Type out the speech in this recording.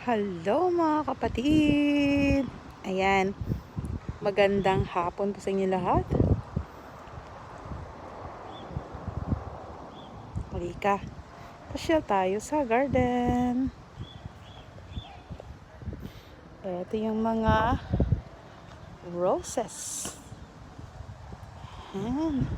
Hello mga kapatid! Ayan, magandang hapon po sa inyo lahat. Halika, pasyal tayo sa garden. Ito yung mga roses. Ayan.